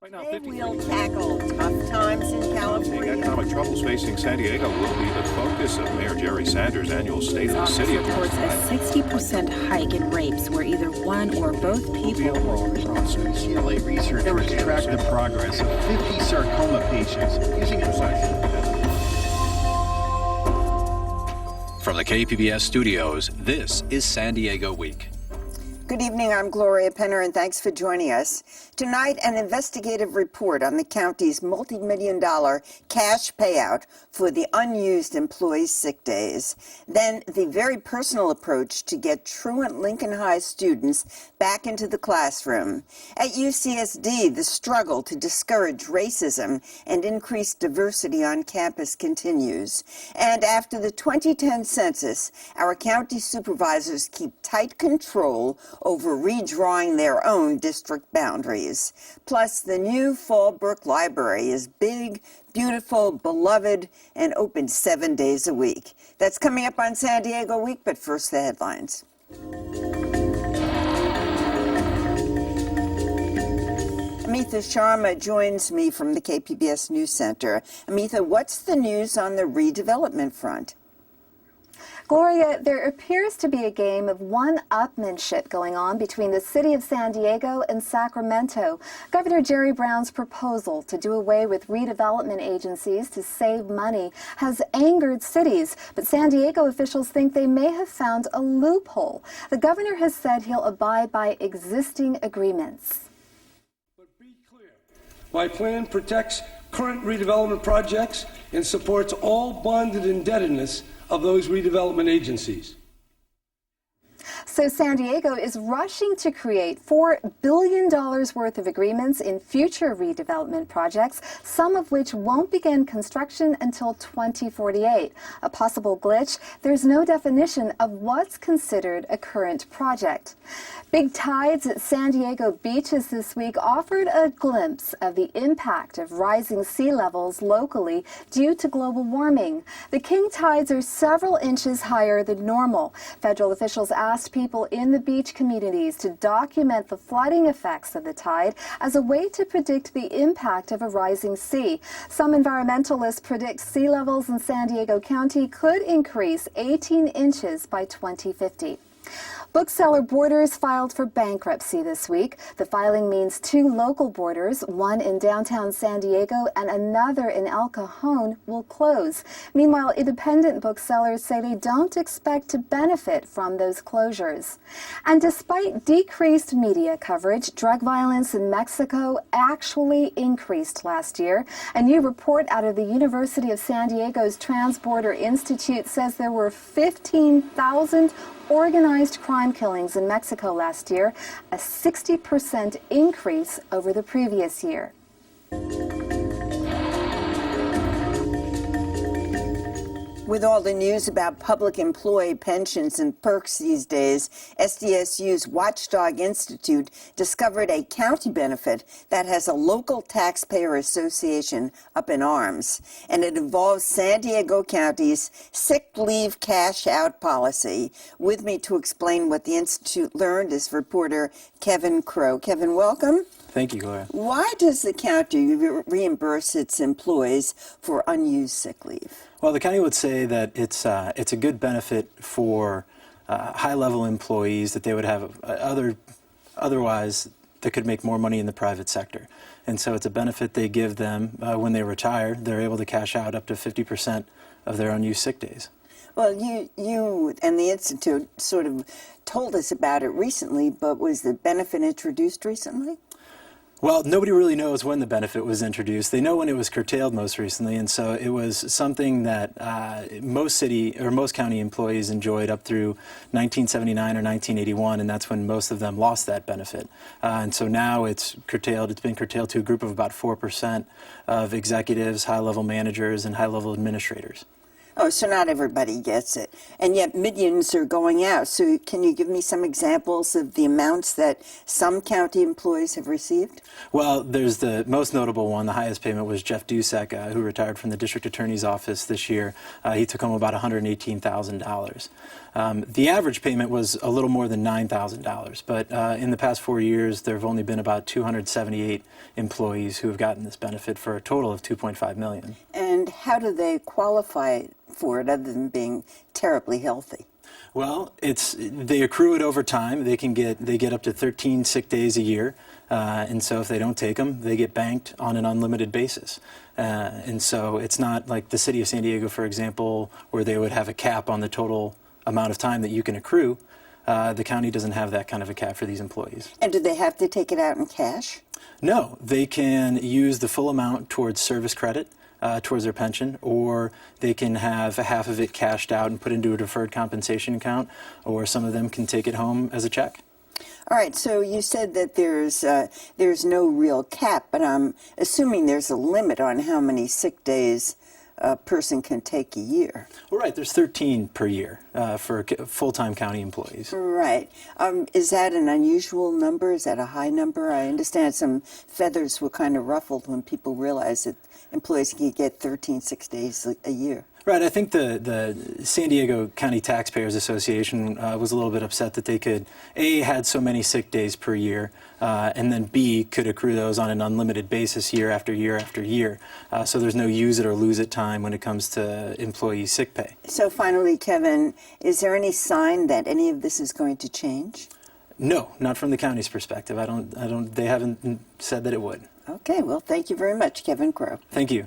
Right now, Today we'll tackle tough times in California. Economic troubles facing San Diego will be the focus of Mayor Jerry Sanders' annual State of the City address. Reports a 60% hike in rapes where either one or both people UCLA researchers tracked the progress of 50 sarcoma patients using a From the KPBS studios, this is San Diego Week. Good evening, I'm Gloria Penner, and thanks for joining us. Tonight, an investigative report on the county's multi-million-dollar cash payout for the unused employees' sick days. Then, the very personal approach to get truant Lincoln High students back into the classroom. At UCSD, the struggle to discourage racism and increase diversity on campus continues. And after the 2010 census, our county supervisors keep tight control over redrawing their own district boundaries. Plus, the new Fallbrook Library is big, beautiful, beloved, and open 7 days a week. That's coming up on San Diego Week, but first the headlines. Amitha Sharma joins me from the KPBS News Center. Amitha, what's the news on the redevelopment front? Gloria, there appears to be a game of one-upmanship going on between the city of San Diego and Sacramento. Governor Jerry Brown's proposal to do away with redevelopment agencies to save money has angered cities, but San Diego officials think they may have found a loophole. The governor has said he'll abide by existing agreements. But be clear, my plan protects current redevelopment projects and supports all bonded indebtedness of those redevelopment agencies. So San Diego is rushing to create $4 billion worth of agreements in future redevelopment projects, some of which won't begin construction until 2048. A possible glitch, there's no definition of what's considered a current project. Big tides at San Diego beaches this week offered a glimpse of the impact of rising sea levels locally due to global warming. The king tides are several inches higher than normal. Federal officials asked people in the beach communities to document the flooding effects of the tide as a way to predict the impact of a rising sea. Some environmentalists predict sea levels in San Diego County could increase 18 inches by 2050. Bookseller Borders filed for bankruptcy this week. The filing means two local Borders, one in downtown San Diego and another in El Cajon, will close. Meanwhile, independent booksellers say they don't expect to benefit from those closures. And despite decreased media coverage, drug violence in Mexico actually increased last year. A new report out of the University of San Diego's Transborder Institute says there were 15,000 organized crime killings in Mexico last year, a 60% increase over the previous year. With all the news about public employee pensions and perks these days, SDSU's Watchdog Institute discovered a county benefit that has a local taxpayer association up in arms, and it involves San Diego County's sick leave cash out policy. With me to explain what the Institute learned is reporter Kevin Crow. Kevin, welcome. Thank you, Gloria. Why does the county reimburse its employees for unused sick leave? Well, the county would say that it's a good benefit for high-level employees that they would have otherwise that could make more money in the private sector. And so it's a benefit they give them when they retire. They're able to cash out up to 50% of their unused sick days. Well, you and the Institute sort of told us about it recently, but was the benefit introduced recently? Well, nobody really knows when the benefit was introduced. They know when it was curtailed most recently, and so it was something that most county employees enjoyed up through 1979 or 1981, and that's when most of them lost that benefit. And so now it's curtailed. It's been curtailed to a group of about 4% of executives, high-level managers, and high-level administrators. Oh, so not everybody gets it. And yet millions are going out. So can you give me some examples of the amounts that some county employees have received? Well, there's the most notable one. The highest payment was Jeff Dusek, who retired from the district attorney's office this year. He took home about $118,000. The average payment was a little more than $9,000, but in the past 4 years, there have only been about 278 employees who have gotten this benefit for a total of $2.5 million. And how do they qualify for it other than being terribly healthy? Well, they accrue it over time. They get up to 13 sick days a year, and so if they don't take them, they get banked on an unlimited basis. And so it's not like the city of San Diego, for example, where they would have a cap on the total amount of time that you can accrue. The county doesn't have that kind of a cap for these employees. And do they have to take it out in cash? No, they can use the full amount towards service credit, towards their pension, or they can have half of it cashed out and put into a deferred compensation account, or some of them can take it home as a check. All right, so you said that there's no real cap, but I'm assuming there's a limit on how many sick days a person can take a year. Well, right, there's 13 per year for full-time county employees. Right. Is that an unusual number? Is that a high number? I understand some feathers were kind of ruffled when people realized that employees can get 13 sick days a year. Right, I think the San Diego County Taxpayers Association was a little bit upset that they could, A, had so many sick days per year, and then B, could accrue those on an unlimited basis year after year after year. So there's no use it or lose it time when it comes to employee sick pay. So finally, Kevin, is there any sign that any of this is going to change? No, not from the county's perspective. They haven't said that it would. Okay, well, thank you very much, Kevin Crow. Thank you.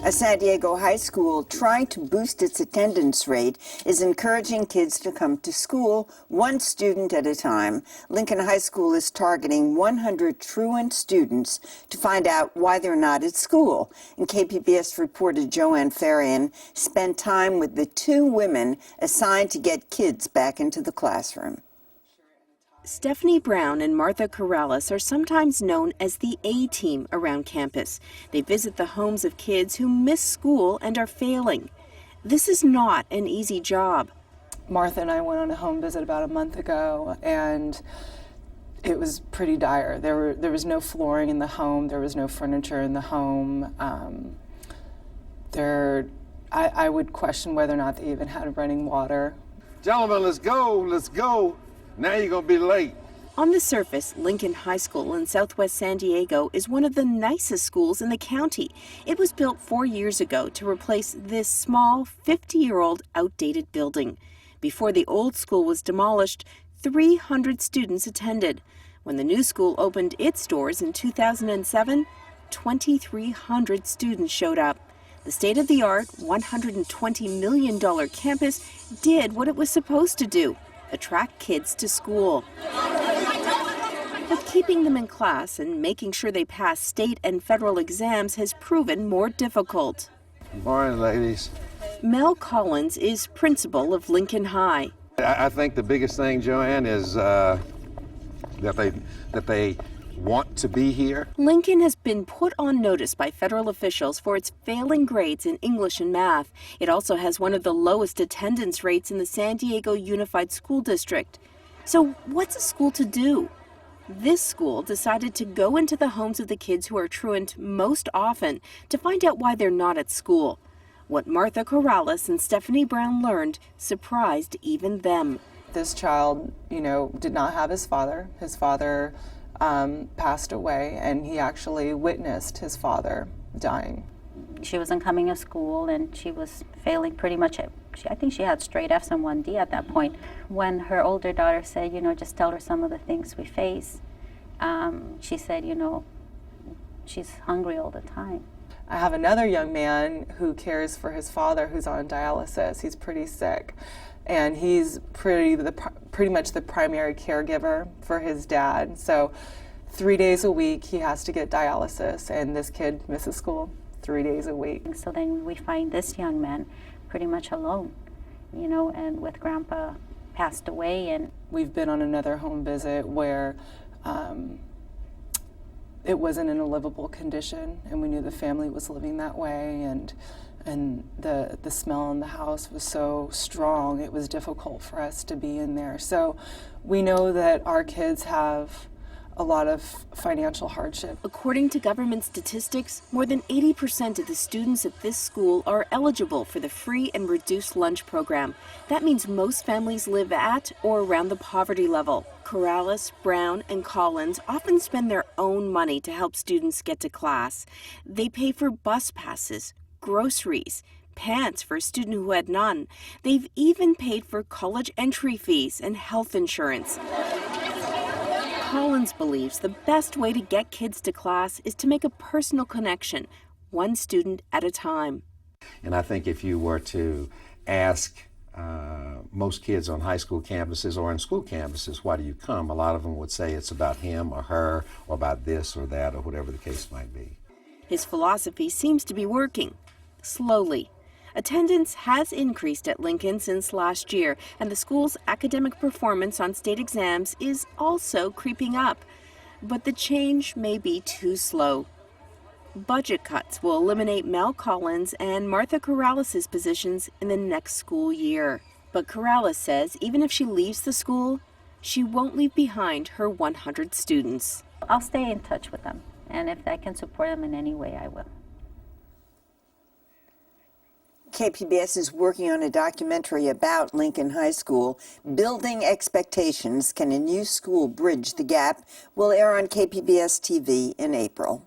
A San Diego high school trying to boost its attendance rate is encouraging kids to come to school one student at a time. Lincoln High School is targeting 100 truant students to find out why they're not at school. And KPBS reporter Joanne Farian spent time with the two women assigned to get kids back into the classroom. Stephanie Brown and Martha Corrales are sometimes known as the A-team around campus. They visit the homes of kids who miss school and are failing. This is not an easy job. Martha and I went on a home visit about a month ago, and it was pretty dire. There was no flooring in the home. There was no furniture in the home. I would question whether or not they even had running water. Gentlemen, let's go, let's go. Now you're going to be late. On the surface, Lincoln High School in southwest San Diego is one of the nicest schools in the county. It was built 4 years ago to replace this small, 50-year-old outdated building. Before the old school was demolished, 300 students attended. When the new school opened its doors in 2007, 2,300 students showed up. The state-of-the-art, $120 million campus did what it was supposed to do: attract kids to school. But keeping them in class and making sure they pass state and federal exams has proven more difficult. Good morning, ladies. Mel Collins is principal of Lincoln High. I think the biggest thing, Joanne, is that they want to be here. Lincoln has been put on notice by federal officials for its failing grades in English and math. It also has one of the lowest attendance rates in the San Diego Unified School District. So what's a school to do? This school decided to go into the homes of the kids who are truant most often to find out why they're not at school. What Martha Corrales and Stephanie Brown learned surprised even them. This child, did not have his father. His father passed away, and he actually witnessed his father dying. She wasn't coming to school, and she was failing pretty much. I think she had straight F's and 1D at that point. When her older daughter said, just tell her some of the things we face, she said, she's hungry all the time. I have another young man who cares for his father who's on dialysis. He's pretty sick, and he's pretty much the primary caregiver for his dad. So 3 days a week he has to get dialysis, and this kid misses school 3 days a week. So then we find this young man pretty much alone, and with Grandpa passed away. And we've been on another home visit where it wasn't in a livable condition, and we knew the family was living that way, and the smell in the house was so strong it was difficult for us to be in there. So we know that our kids have a lot of financial hardship. According to government statistics, more than 80% of the students at this school are eligible for the free and reduced lunch program. That means most families live at or around the poverty level. Corrales, Brown, and Collins often spend their own money to help students get to class. They pay for bus passes, groceries, pants for a student who had none. They've even paid for college entry fees and health insurance. Collins believes the best way to get kids to class is to make a personal connection, one student at a time. And I think if you were to ask most kids on high school campuses or in school campuses, why do you come? A lot of them would say it's about him or her or about this or that or whatever the case might be. His philosophy seems to be working, slowly. Attendance has increased at Lincoln since last year, and the school's academic performance on state exams is also creeping up. But the change may be too slow. Budget cuts will eliminate Mel Collins and Martha Corrales' positions in the next school year. But Corrales says even if she leaves the school, she won't leave behind her 100 students. I'll stay in touch with them, and if I can support them in any way, I will. KPBS is working on a documentary about Lincoln High School. Building Expectations, Can a New School Bridge the Gap? Will air on KPBS TV in April.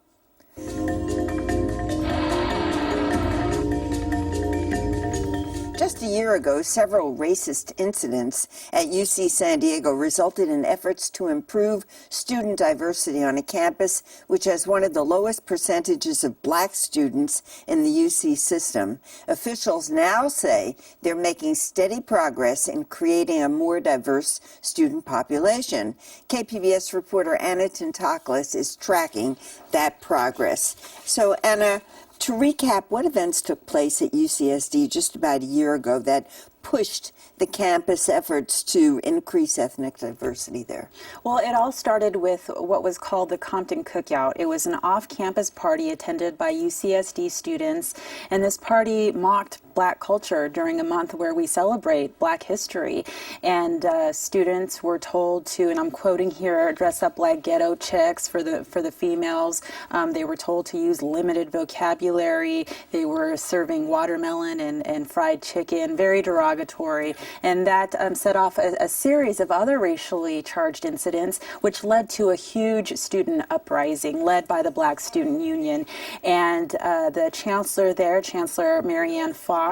Just a year ago, several racist incidents at UC San Diego resulted in efforts to improve student diversity on a campus which has one of the lowest percentages of black students in the UC system. Officials now say they're making steady progress in creating a more diverse student population. KPBS reporter Anna Tintaklis is tracking that progress. So, Anna, to recap, what events took place at UCSD just about a year ago that pushed the campus efforts to increase ethnic diversity there? Well, it all started with what was called the Compton Cookout. It was an off-campus party attended by UCSD students, and this party mocked Black culture during a month where we celebrate Black history. And students were told to, and I'm quoting here, dress up like ghetto chicks for the females. They were told to use limited vocabulary. They were serving watermelon and fried chicken, very derogatory. And that set off a series of other racially charged incidents, which led to a huge student uprising led by the Black Student Union. And the chancellor there, Chancellor Marianne Fox,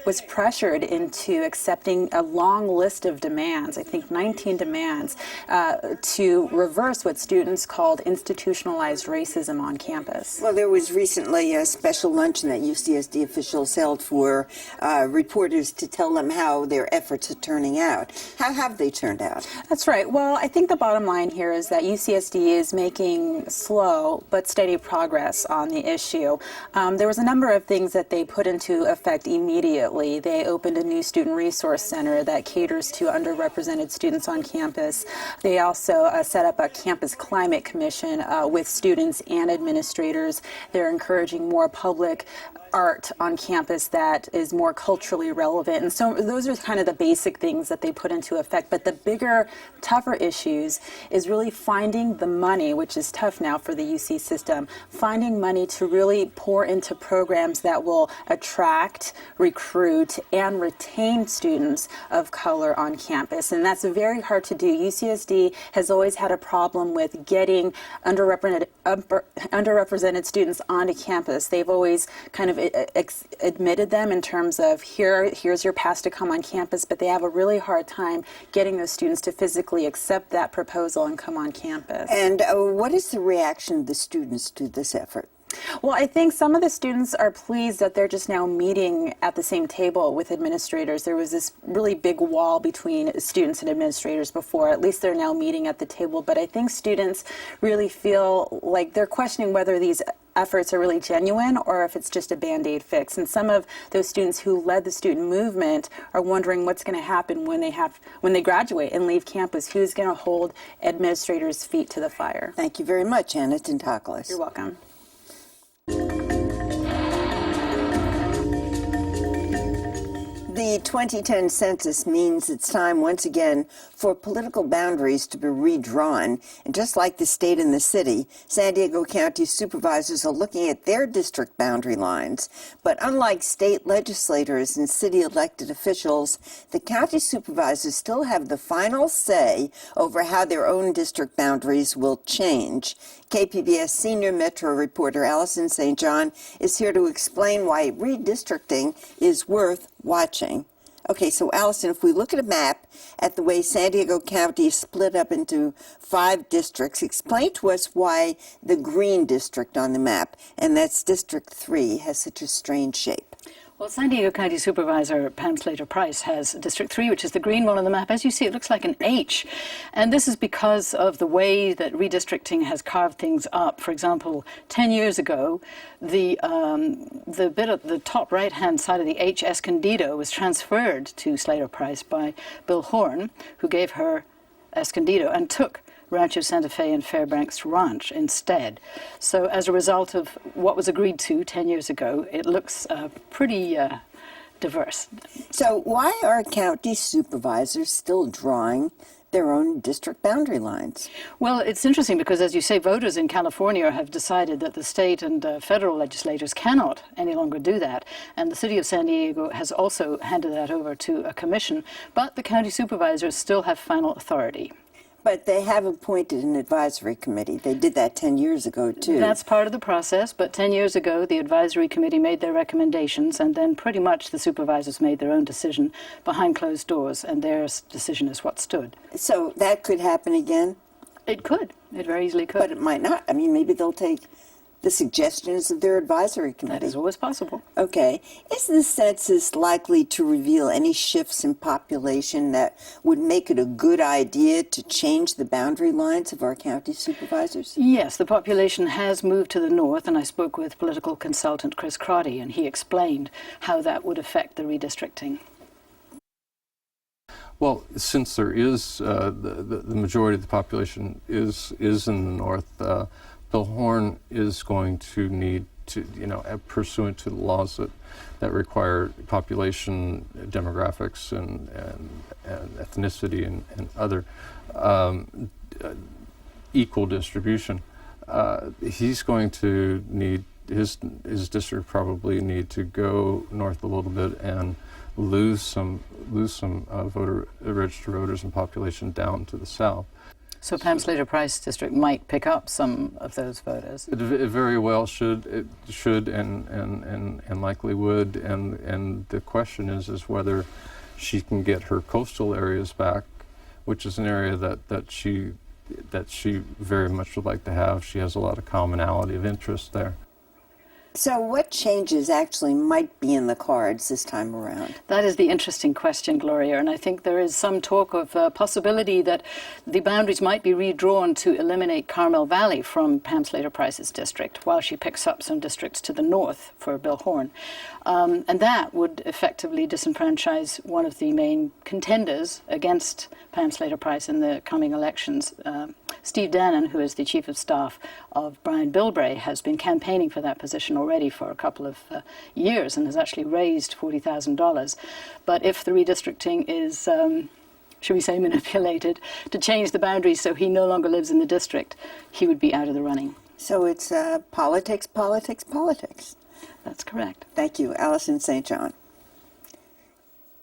was pressured into accepting a long list of demands, I think 19 demands, to reverse what students called institutionalized racism on campus. Well, there was recently a special luncheon that UCSD officials held for reporters to tell them how their efforts are turning out. How have they turned out? That's right. Well, I think the bottom line here is that UCSD is making slow but steady progress on the issue. There was a number of things that they put into effect immediately. They opened a new student resource center that caters to underrepresented students on campus. They also set up a campus climate commission with students and administrators. They're encouraging more public art on campus that is more culturally relevant. And so those are kind of the basic things that they put into effect. But the bigger, tougher issues is really finding the money, which is tough now for the UC system, finding money to really pour into programs that will attract, recruit, and retain students of color on campus. And that's very hard to do. UCSD has always had a problem with getting underrepresented students onto campus. They've always kind of admitted them in terms of here's your pass to come on campus, but they have a really hard time getting those students to physically accept that proposal and come on campus. And what is the reaction of the students to this effort? Well, I think some of the students are pleased that they're just now meeting at the same table with administrators. There was this really big wall between students and administrators before. At least they're now meeting at the table. But I think students really feel like they're questioning whether these efforts are really genuine or if it's just a Band-Aid fix. And some of those students who led the student movement are wondering what's going to happen when they graduate and leave campus. Who's going to hold administrators' feet to the fire? Thank you very much, Anna Tintaklis. You're welcome. The The 2010 census means it's time once again for political boundaries to be redrawn. And just like the state and the city, San Diego County Supervisors are looking at their district boundary lines. But unlike state legislators and city elected officials, the county supervisors still have the final say over how their own district boundaries will change. KPBS senior Metro reporter Allison St. John is here to explain why redistricting is worth watching. Okay, so Allison, if we look at a map at the way San Diego County is split up into 5 districts, explain to us why the green district on the map, and that's District 3, has such a strange shape. Well, San Diego County Supervisor Pam Slater-Price has District 3, which is the green one on the map. As you see, it looks like an H. And this is because of the way that redistricting has carved things up. For example, 10 years ago, the bit at the top right-hand side of the H, Escondido, was transferred to Slater-Price by Bill Horn, who gave her Escondido and took Rancho Santa Fe and Fairbanks Ranch instead. So as a result of what was agreed to 10 years ago, it looks pretty diverse. So why are county supervisors still drawing their own district boundary lines? Well, it's interesting because, as you say, voters in California have decided that the state and federal legislators cannot any longer do that. And the city of San Diego has also handed that over to a commission. But the county supervisors still have final authority. But they have appointed an advisory committee. They did that 10 years ago, too. That's part of the process, but 10 years ago, the advisory committee made their recommendations, and then pretty much the supervisors made their own decision behind closed doors, and their decision is what stood. So that could happen again? It could. It very easily could. But it might not. I mean, maybe they'll take the suggestions of their advisory committee. That is always possible. Okay. Is the census likely to reveal any shifts in population that would make it a good idea to change the boundary lines of our county supervisors? Yes, the population has moved to the north, and I spoke with political consultant Chris Crotty, and he explained how that would affect the redistricting. Well, since there is the majority of the population is in the north, Bill Horn is going to need to, pursuant to the laws that require population demographics and ethnicity and other equal distribution, he's going to need his district probably need to go north a little bit and lose some registered voters and population down to the south. So Pam Slater-Price district might pick up some of those voters. It very well should and likely would, and the question is whether she can get her coastal areas back, which is an area that she very much would like to have. She has a lot of commonality of interest there. So what changes actually might be in the cards this time around? That is the interesting question, Gloria, and I think there is some talk of a possibility that the boundaries might be redrawn to eliminate Carmel Valley from Pam Slater-Price's district while she picks up some districts to the north for Bill Horn. And that would effectively disenfranchise one of the main contenders against Pam Slater-Price in the coming elections. Steve Dannon, who is the chief of staff of Brian Bilbray, has been campaigning for that position already for a couple of years and has actually raised $40,000. But if the redistricting is, should we say, manipulated to change the boundaries so he no longer lives in the district, he would be out of the running. So it's politics, politics, politics. That's correct. Thank you, Allison St. John.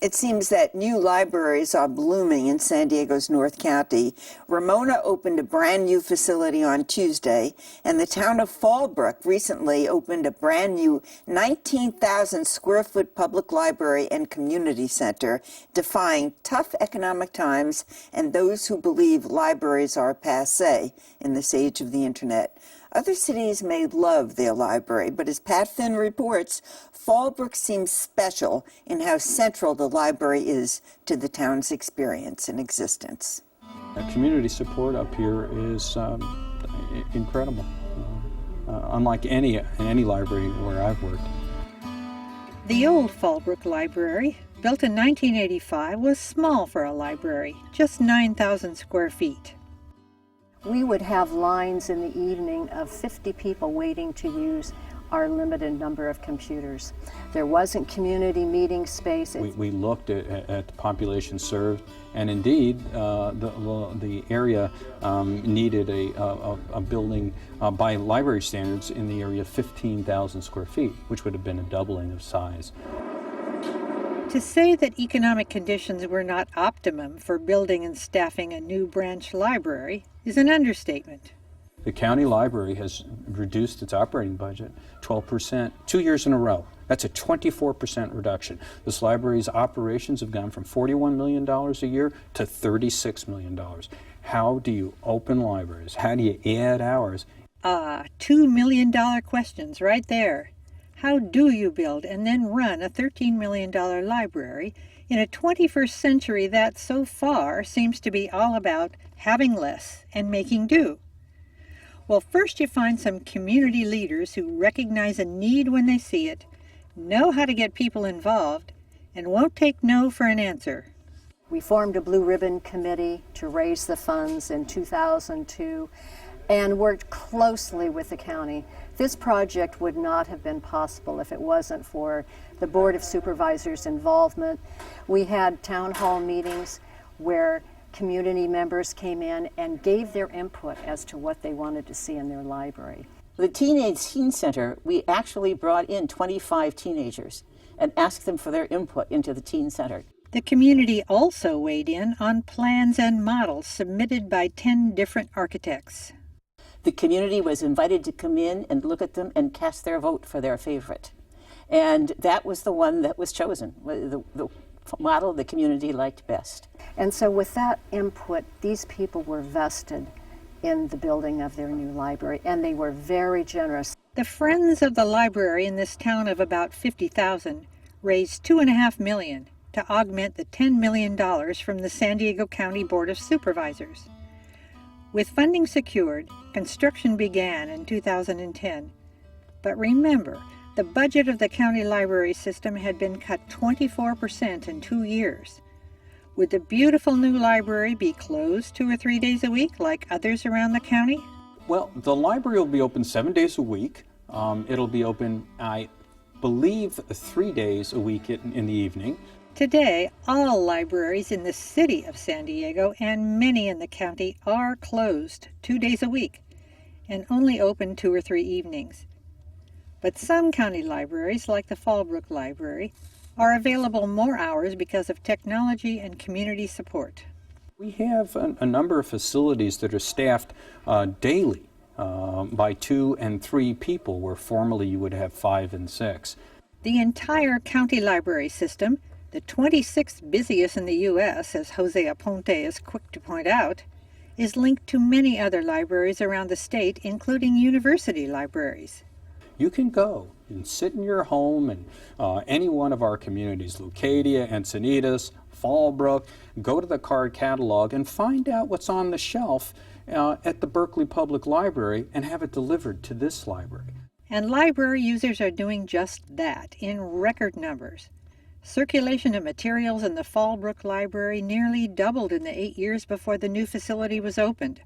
It seems that new libraries are blooming in San Diego's North County. Ramona opened a brand new facility on Tuesday, and the town of Fallbrook recently opened a brand new 19,000 square foot public library and community center, defying tough economic times and those who believe libraries are passé in this age of the internet. Other cities may love their library, but as Pat Finn reports, Fallbrook seems special in how central the library is to the town's experience and existence. The community support up here is incredible, unlike any library where I've worked. The old Fallbrook Library, built in 1985, was small for a library, just 9,000 square feet. We would have lines in the evening of 50 people waiting to use our limited number of computers. There wasn't community meeting space. We looked at the population served, and indeed the area needed a building by library standards in the area of 15,000 square feet, which would have been a doubling of size. To say that economic conditions were not optimum for building and staffing a new branch library is an understatement. The county library has reduced its operating budget 12%, 2 years in a row. That's a 24% reduction. This library's operations have gone from $41 million a year to $36 million. How do you open libraries? How do you add hours? $2 million questions right there. How do you build and then run a $13 million library in a 21st century that so far seems to be all about having less and making do? Well, first you find some community leaders who recognize a need when they see it, know how to get people involved, and won't take no for an answer. We formed a Blue Ribbon Committee to raise the funds in 2002 and worked closely with the county. This project would not have been possible if it wasn't for the Board of Supervisors' involvement. We had town hall meetings where community members came in and gave their input as to what they wanted to see in their library. The Teenage Teen Center, we actually brought in 25 teenagers and asked them for their input into the Teen Center. The community also weighed in on plans and models submitted by 10 different architects. The community was invited to come in and look at them and cast their vote for their favorite. And that was the one that was chosen, the model the community liked best. And so with that input, these people were vested in the building of their new library, and they were very generous. The Friends of the Library in this town of about 50,000 raised $2.5 million to augment the $10 million from the San Diego County Board of Supervisors. With funding secured, construction began in 2010. But remember, the budget of the county library system had been cut 24% in 2 years. Would the beautiful new library be closed 2 or 3 days a week like others around the county? Well, the library will be open 7 days a week. It'll be open, I believe, 3 days a week in the evening. Today, all libraries in the city of San Diego and many in the county are closed 2 days a week and only open 2 or 3 evenings. But some county libraries, like the Fallbrook Library, are available more hours because of technology and community support. We have a number of facilities that are staffed daily by 2 and 3 people, where formerly you would have 5 and 6. The entire county library system, the 26th busiest in the U.S., as Jose Aponte is quick to point out, is linked to many other libraries around the state, including university libraries. You can go and sit in your home in any one of our communities, Leucadia, Encinitas, Fallbrook, go to the card catalog and find out what's on the shelf at the Berkeley Public Library and have it delivered to this library. And library users are doing just that in record numbers. Circulation of materials in the Fallbrook Library nearly doubled in the 8 years before the new facility was opened.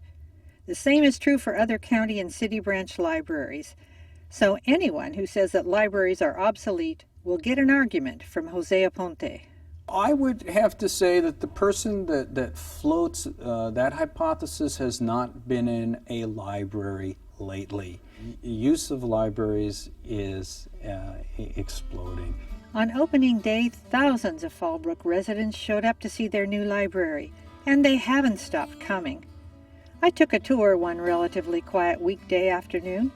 The same is true for other county and city branch libraries. So anyone who says that libraries are obsolete will get an argument from Jose Aponte. I would have to say that the person that floats that hypothesis has not been in a library lately. Use of libraries is exploding. On opening day, thousands of Fallbrook residents showed up to see their new library, and they haven't stopped coming. I took a tour one relatively quiet weekday afternoon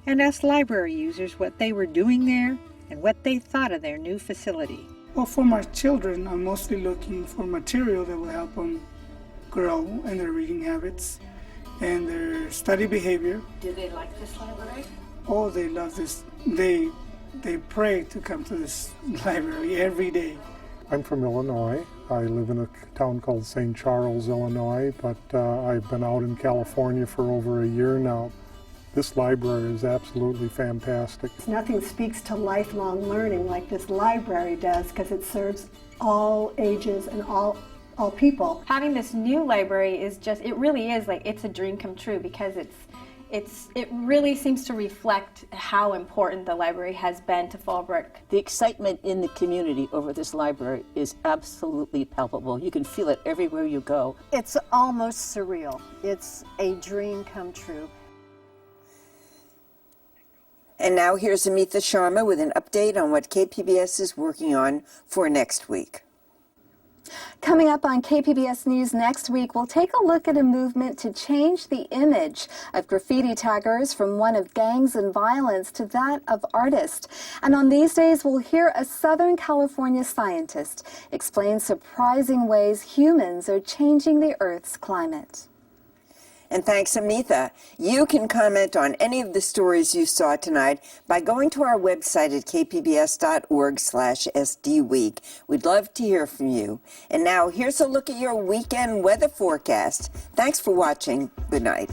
and asked library users what they were doing there and what they thought of their new facility. Well, for my children, I'm mostly looking for material that will help them grow in their reading habits and their study behavior. Do they like this library? Oh, they love this. They pray to come to this library every day. I'm from Illinois. I live in a town called St. Charles, Illinois, but I've been out in California for over a year now. This library is absolutely fantastic. Nothing speaks to lifelong learning like this library does, because it serves all ages and all people. Having this new library is just, it really is like, it's a dream come true, because it really seems to reflect how important the library has been to Fallbrook. The excitement in the community over this library is absolutely palpable. You can feel it everywhere you go. It's almost surreal. It's a dream come true. And now here's Amitha Sharma with an update on what KPBS is working on for next week. Coming up on KPBS News next week, we'll take a look at a movement to change the image of graffiti taggers from one of gangs and violence to that of artists. And on These Days, we'll hear a Southern California scientist explain surprising ways humans are changing the Earth's climate. And thanks, Amitha. You can comment on any of the stories you saw tonight by going to our website at kpbs.org/sdweek. We'd love to hear from you. And now here's a look at your weekend weather forecast. Thanks for watching. Good night.